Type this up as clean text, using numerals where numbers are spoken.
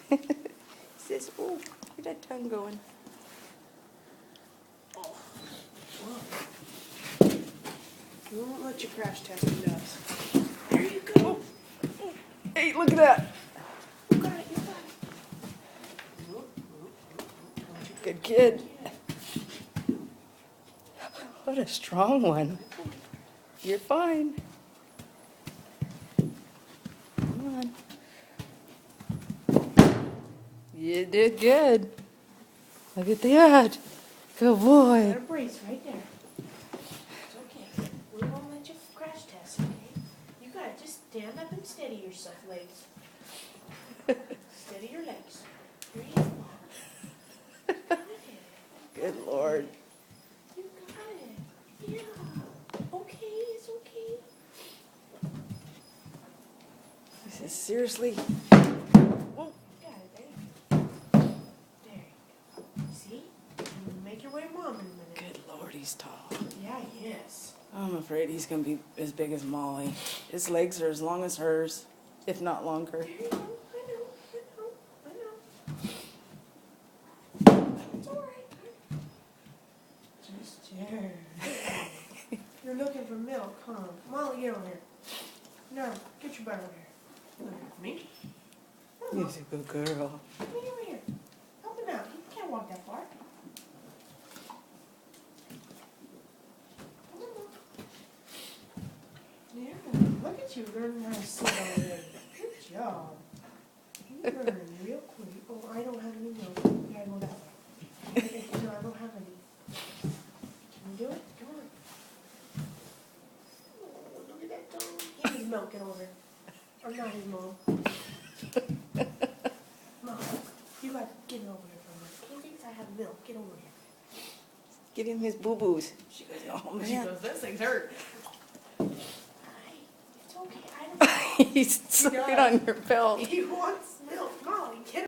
He says, oh, look at that tongue going. You won't let you crash test the doves. There you go. Hey, look at that. You got it, you got it. Good kid. What a strong one. You're fine. Come on. You did good. Look at that. Good Got boy. a brace right there. It's okay. We won't let you crash test, okay? You got it. Just stand up and steady yourself, legs. Steady your legs. There you go. You got it. Good Lord. You got it. Yeah. Okay, it's okay. He says, seriously? Got it. There you go. There you go. See? You make your way, Mom, in a minute. Good Lord, he's tall. Yeah, he is. I'm afraid he's going to be as big as Molly. His legs are as long as hers, if not longer. There you go. I know. It's all right. Just there. You're looking for milk, huh? Molly, get over here. No, get your butt over here. Look at me. Come on, He's a good girl. come over here. Help him out. He can't walk that far. Come on. Yeah, look at you learning how to sit over there. Good job. You learning real quick. Oh, I don't have any milk. You gotta go that way. No, I don't have any. Can you do it? Come on. Oh, look at that dog. Give his milk. Get over here. I'm not his mom. Mom, you gotta get over here for a minute. He thinks I have milk. Get over here. Get him his boo-boos. She goes, Oh, she man. goes, this thing's hurt. Hi. It's okay. I don't He's sucking on your belt. He wants